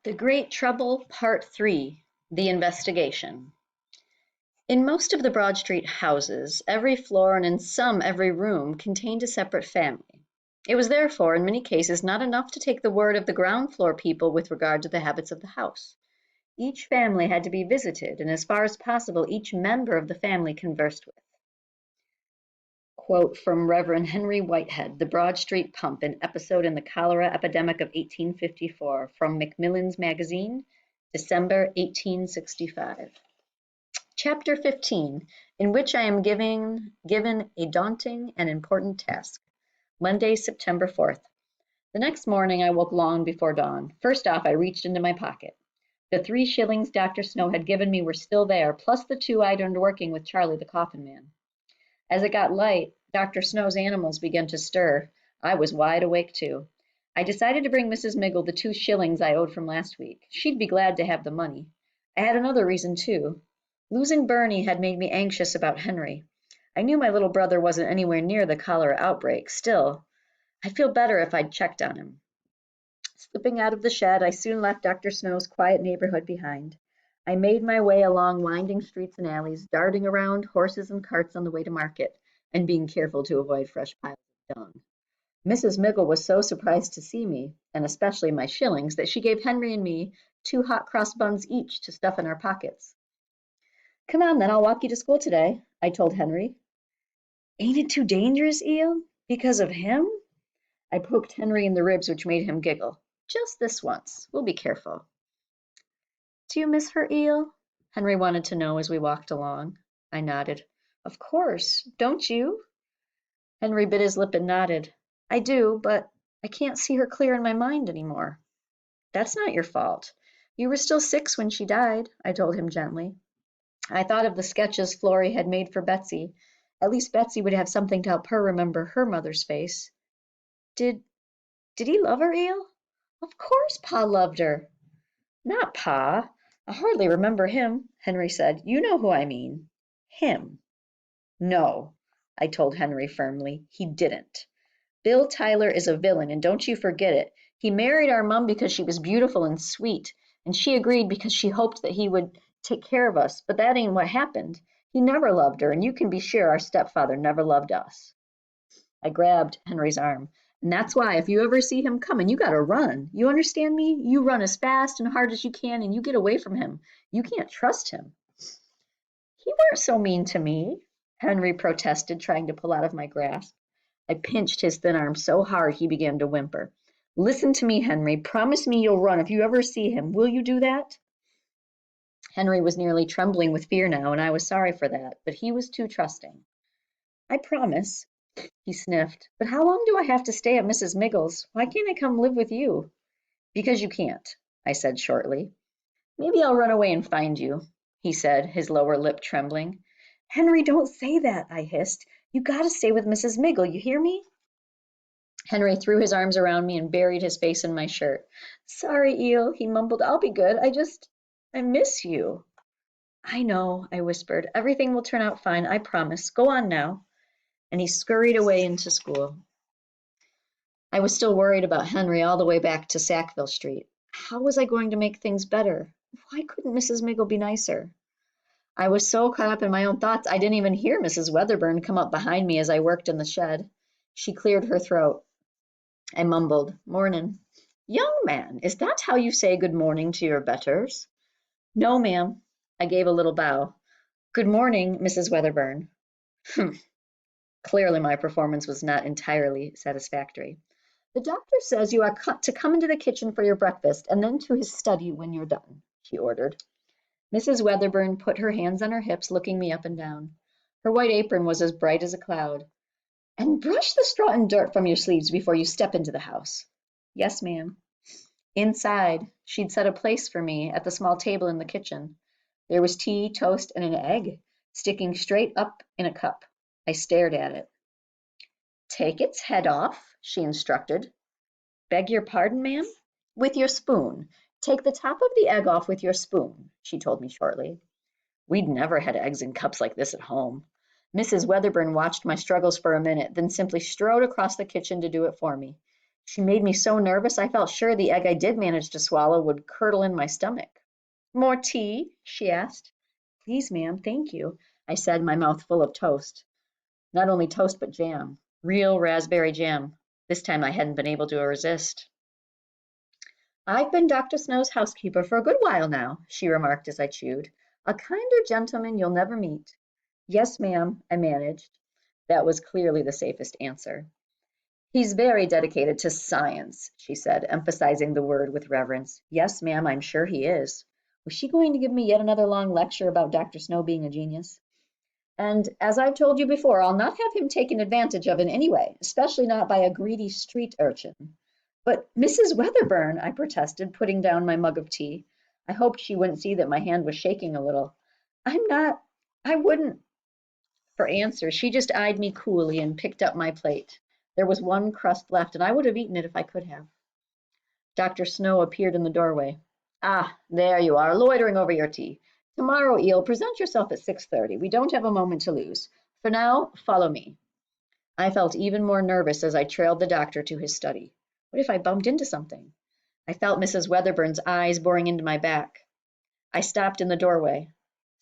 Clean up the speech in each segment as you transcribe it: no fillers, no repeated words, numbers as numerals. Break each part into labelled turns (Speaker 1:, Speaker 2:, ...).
Speaker 1: The Great Trouble, Part 3: The Investigation. In most of the Broad Street houses, every floor and in some every room contained a separate family. It was therefore, in many cases, not enough to take the word of the ground floor people with regard to the habits of the house. Each family had to be visited, and as far as possible, each member of the family conversed with. Quote from Reverend Henry Whitehead, The Broad Street Pump, an episode in the cholera epidemic of 1854, from Macmillan's Magazine, December 1865. Chapter 15, in which I am given a daunting and important task. Monday, September 4th. The next morning I woke long before dawn. First off, I reached into my pocket. The 3 shillings Dr. Snow had given me were still there, plus the 2 I'd earned working with Charlie the coffin man. As it got light, Dr. Snow's animals began to stir. I was wide awake, too. I decided to bring Mrs. Miggle the 2 shillings I owed from last week. She'd be glad to have the money. I had another reason, too. Losing Bernie had made me anxious about Henry. I knew my little brother wasn't anywhere near the cholera outbreak. Still, I'd feel better if I'd checked on him. Slipping out of the shed, I soon left Dr. Snow's quiet neighborhood behind. I made my way along winding streets and alleys, darting around horses and carts on the way to market, and being careful to avoid fresh piles of dung. Mrs. Miggle was so surprised to see me, and especially my shillings, that she gave Henry and me 2 hot cross buns each to stuff in our pockets. Come on, then, I'll walk you to school today, I told Henry. Ain't it too dangerous, Eel? Because of him? I poked Henry in the ribs, which made him giggle. Just this once. We'll be careful. Do you miss her, Eel? Henry wanted to know as we walked along. I nodded. Of course. Don't you? Henry bit his lip and nodded. I do, but I can't see her clear in my mind anymore. That's not your fault. You were still 6 when she died, I told him gently. I thought of the sketches Florrie had made for Betsy. At least Betsy would have something to help her remember her mother's face. Did he love her, Eel? Of course Pa loved her. Not Pa. I hardly remember him, Henry said. You know who I mean. Him. No, I told Henry firmly. He didn't. Bill Tyler is a villain, and don't you forget it. He married our mum because she was beautiful and sweet, and she agreed because she hoped that he would take care of us, but that ain't what happened. He never loved her, and you can be sure our stepfather never loved us. I grabbed Henry's arm. And that's why, if you ever see him coming, you gotta run. You understand me? You run as fast and hard as you can, and you get away from him. You can't trust him. He weren't so mean to me, Henry protested, trying to pull out of my grasp. I pinched his thin arm so hard he began to whimper. Listen to me, Henry. Promise me you'll run if you ever see him. Will you do that? Henry was nearly trembling with fear now, and I was sorry for that, but he was too trusting. I promise, he sniffed. But how long do I have to stay at Mrs. Miggles? Why can't I come live with you? Because you can't, I said shortly. Maybe I'll run away and find you, he said, his lower lip trembling. Henry, don't say that, I hissed. You gotta stay with Mrs. Miggle, you hear me? Henry threw his arms around me and buried his face in my shirt. Sorry, Eel, he mumbled. I'll be good. I miss you. I know, I whispered. Everything will turn out fine, I promise. Go on now. And he scurried away into school. I was still worried about Henry all the way back to Sackville Street. How was I going to make things better? Why couldn't Mrs. Miggle be nicer? I was so caught up in my own thoughts I didn't even hear Mrs. Weatherburn come up behind me as I worked in the shed. She cleared her throat. I mumbled, Mornin'. Young man, is that how you say good morning to your betters? No, ma'am. I gave a little bow. Good morning, Mrs. Weatherburn. Humph. Clearly my performance was not entirely satisfactory. The doctor says you are to come into the kitchen for your breakfast and then to his study when you're done, she ordered. Mrs. Weatherburn put her hands on her hips, looking me up and down. Her white apron was as bright as a cloud. And brush the straw and dirt from your sleeves before you step into the house. Yes, ma'am. Inside, she'd set a place for me at the small table in the kitchen. There was tea, toast, and an egg, sticking straight up in a cup. I stared at it. Take its head off, she instructed. Beg your pardon, ma'am? With your spoon. Take the top of the egg off with your spoon, she told me shortly. We'd never had eggs in cups like this at home. Mrs. Weatherburn watched my struggles for a minute, then simply strode across the kitchen to do it for me. She made me so nervous I felt sure the egg I did manage to swallow would curdle in my stomach. More tea? She asked. Please, ma'am, thank you, I said, my mouth full of toast. Not only toast, but jam. Real raspberry jam. This time I hadn't been able to resist. I've been Dr. Snow's housekeeper for a good while now, she remarked as I chewed. A kinder gentleman you'll never meet. Yes, ma'am, I managed. That was clearly the safest answer. He's very dedicated to science, she said, emphasizing the word with reverence. Yes, ma'am, I'm sure he is. Was she going to give me yet another long lecture about Dr. Snow being a genius? And as I've told you before, I'll not have him taken advantage of in any way, especially not by a greedy street urchin. But Mrs. Weatherburn, I protested, putting down my mug of tea. I hoped she wouldn't see that my hand was shaking a little. I wouldn't. For answer, she just eyed me coolly and picked up my plate. There was one crust left, and I would have eaten it if I could have. Dr. Snow appeared in the doorway. Ah, there you are, loitering over your tea. Tomorrow, Eel, present yourself at 6:30. We don't have a moment to lose. For now, follow me. I felt even more nervous as I trailed the doctor to his study. What if I bumped into something? I felt Mrs. Weatherburn's eyes boring into my back. I stopped in the doorway.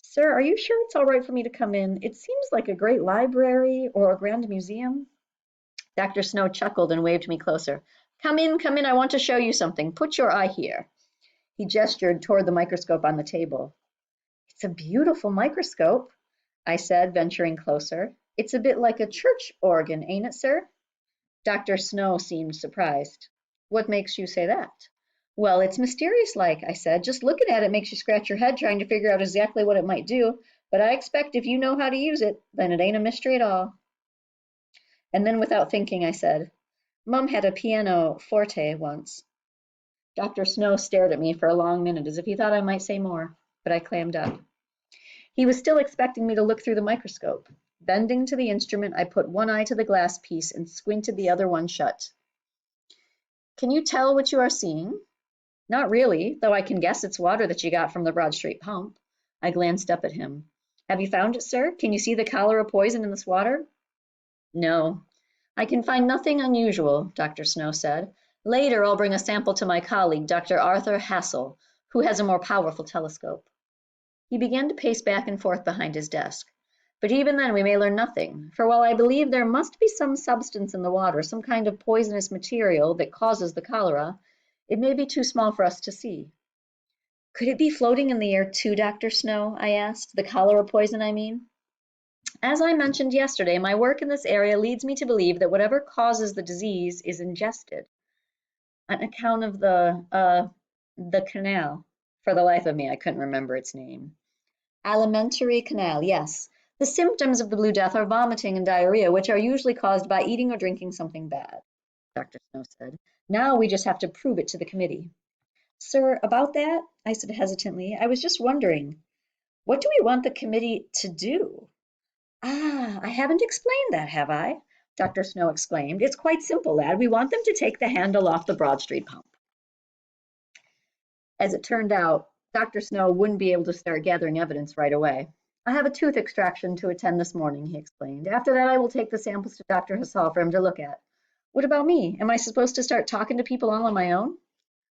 Speaker 1: Sir, are you sure it's all right for me to come in? It seems like a great library or a grand museum. Dr. Snow chuckled and waved me closer. Come in, I want to show you something. Put your eye here. He gestured toward the microscope on the table. It's a beautiful microscope, I said, venturing closer. It's a bit like a church organ, ain't it, sir? Dr. Snow seemed surprised. What makes you say that? Well, it's mysterious-like, I said. Just looking at it makes you scratch your head trying to figure out exactly what it might do, but I expect if you know how to use it, then it ain't a mystery at all. And then without thinking, I said, Mum had a piano forte once. Dr. Snow stared at me for a long minute as if he thought I might say more, but I clammed up. He was still expecting me to look through the microscope. Bending to the instrument, I put one eye to the glass piece and squinted the other one shut. Can you tell what you are seeing? Not really, though I can guess it's water that you got from the Broad Street pump. I glanced up at him. Have you found it, sir? Can you see the cholera poison in this water? No. I can find nothing unusual, Dr. Snow said. Later, I'll bring a sample to my colleague, Dr. Arthur Hassel, who has a more powerful telescope. He began to pace back and forth behind his desk. But even then we may learn nothing, for while I believe there must be some substance in the water, some kind of poisonous material that causes the cholera, it may be too small for us to see. Could it be floating in the air too, Dr. Snow? I asked. The cholera poison, I mean. As I mentioned yesterday, my work in this area leads me to believe that whatever causes the disease is ingested. On account of the canal. For the life of me, I couldn't remember its name. Alimentary canal, yes. The symptoms of the Blue Death are vomiting and diarrhea, which are usually caused by eating or drinking something bad, Dr. Snow said. Now we just have to prove it to the committee. Sir, about that, I said hesitantly, I was just wondering, what do we want the committee to do? Ah, I haven't explained that, have I? Dr. Snow exclaimed. It's quite simple, lad. We want them to take the handle off the Broad Street pump. As it turned out, Dr. Snow wouldn't be able to start gathering evidence right away. I have a tooth extraction to attend this morning, he explained. After that, I will take the samples to Dr. Hassel for him to look at. What about me? Am I supposed to start talking to people all on my own?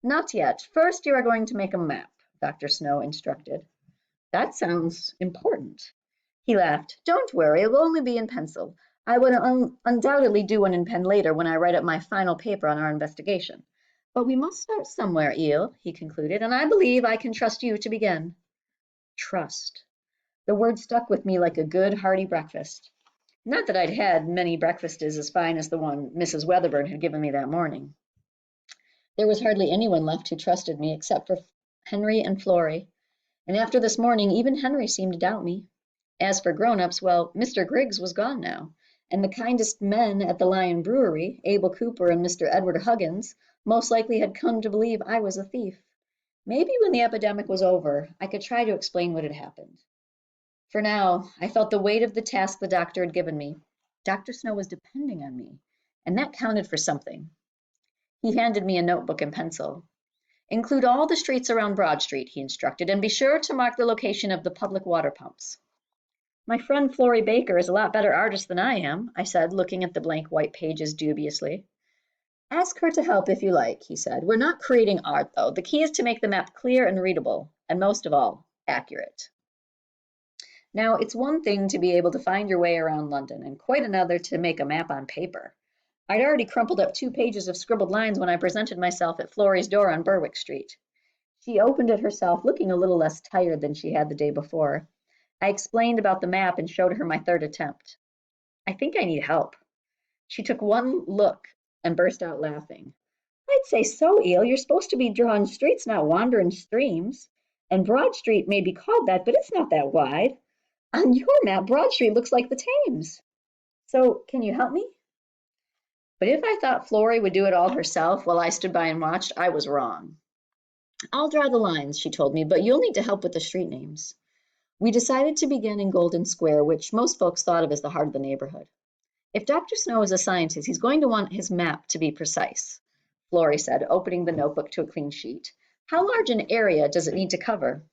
Speaker 1: Not yet. First, you are going to make a map, Dr. Snow instructed. That sounds important. He laughed. Don't worry, it will only be in pencil. I will undoubtedly do one in pen later when I write up my final paper on our investigation. But we must start somewhere, Eel, he concluded, and I believe I can trust you to begin. Trust. The word stuck with me like a good, hearty breakfast. Not that I'd had many breakfasts as fine as the one Mrs. Weatherburn had given me that morning. There was hardly anyone left who trusted me except for Henry and Florrie. And after this morning, even Henry seemed to doubt me. As for grown-ups, well, Mr. Griggs was gone now, and the kindest men at the Lion Brewery, Abel Cooper and Mr. Edward Huggins, most likely had come to believe I was a thief. Maybe when the epidemic was over, I could try to explain what had happened. For now, I felt the weight of the task the doctor had given me. Dr. Snow was depending on me, and that counted for something. He handed me a notebook and pencil. Include all the streets around Broad Street, he instructed, and be sure to mark the location of the public water pumps. My friend Florrie Baker is a lot better artist than I am, I said, looking at the blank white pages dubiously. Ask her to help if you like, he said. We're not creating art, though. The key is to make the map clear and readable, and most of all, accurate. Now, it's one thing to be able to find your way around London, and quite another to make a map on paper. I'd already crumpled up 2 pages of scribbled lines when I presented myself at Florrie's door on Berwick Street. She opened it herself, looking a little less tired than she had the day before. I explained about the map and showed her my third attempt. I think I need help. She took one look and burst out laughing. I'd say so, Eel. You're supposed to be drawing streets, not wandering streams. And Broad Street may be called that, but it's not that wide. On your map, Broad Street looks like the Thames. So, can you help me? But if I thought Florrie would do it all herself while I stood by and watched, I was wrong. I'll draw the lines, she told me, but you'll need to help with the street names. We decided to begin in Golden Square, which most folks thought of as the heart of the neighborhood. If Dr. Snow is a scientist, he's going to want his map to be precise, Florrie said, opening the notebook to a clean sheet. How large an area does it need to cover?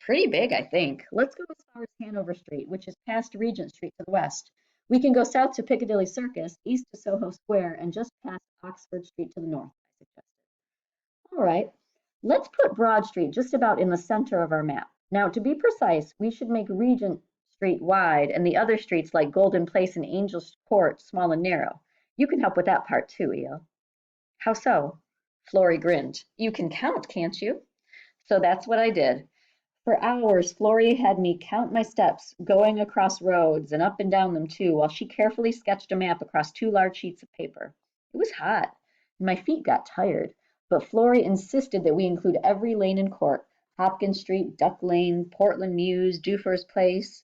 Speaker 1: Pretty big, I think. Let's go as far as Hanover Street, which is past Regent Street to the west. We can go south to Piccadilly Circus, east to Soho Square, and just past Oxford Street to the north, I suggested. All right, let's put Broad Street just about in the center of our map. Now, to be precise, we should make Regent Street wide and the other streets like Golden Place and Angel's Court small and narrow. You can help with that part too, Eel. How so? Florrie grinned. You can count, can't you? So that's what I did. For hours, Florrie had me count my steps, going across roads and up and down them too, while she carefully sketched a map across 2 large sheets of paper. It was hot, and my feet got tired, but Florrie insisted that we include every lane and court, Hopkins Street, Duck Lane, Portland Mews, Dufour's Place,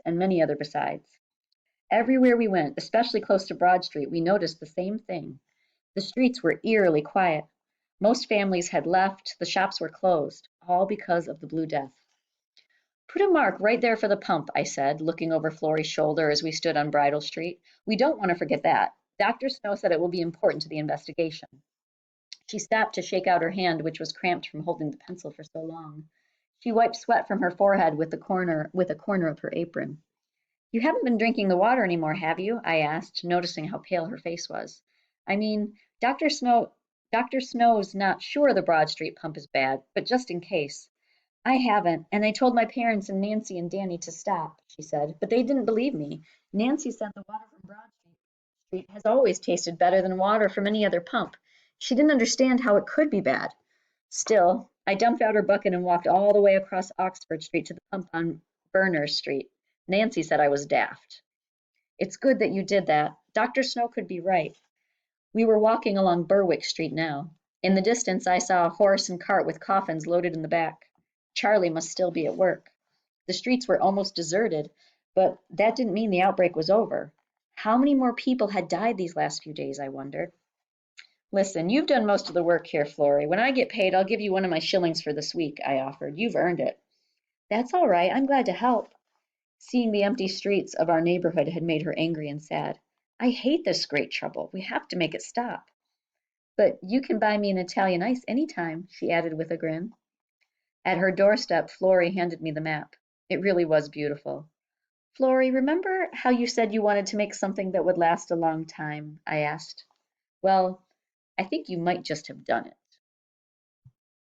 Speaker 1: and many other besides. Everywhere we went, especially close to Broad Street, we noticed the same thing. The streets were eerily quiet. Most families had left, the shops were closed, all because of the Blue Death. Put a mark right there for the pump, I said, looking over Florrie's shoulder as we stood on Bridal Street. We don't want to forget that. Dr. Snow said it will be important to the investigation. She stopped to shake out her hand, which was cramped from holding the pencil for so long. She wiped sweat from her forehead with a corner of her apron. You haven't been drinking the water any more, have you? I asked, noticing how pale her face was. I mean, Dr. Snow's not sure the Broad Street pump is bad, but just in case. I haven't, and I told my parents and Nancy and Danny to stop, she said, but they didn't believe me. Nancy said the water from Street has always tasted better than water from any other pump. She didn't understand how it could be bad. Still, I dumped out her bucket and walked all the way across Oxford Street to the pump on Berners Street. Nancy said I was daft. It's good that you did that. Dr. Snow could be right. We were walking along Berwick Street now. In the distance, I saw a horse and cart with coffins loaded in the back. Charlie must still be at work. The streets were almost deserted, but that didn't mean the outbreak was over. How many more people had died these last few days, I wondered. Listen, you've done most of the work here, Florrie. When I get paid, I'll give you one of my shillings for this week, I offered. You've earned it. That's all right. I'm glad to help. Seeing the empty streets of our neighborhood had made her angry and sad. I hate this great trouble. We have to make it stop. But you can buy me an Italian ice anytime, she added with a grin. At her doorstep, Florrie handed me the map. It really was beautiful. Florrie, remember how you said you wanted to make something that would last a long time? I asked. Well, I think you might just have done it.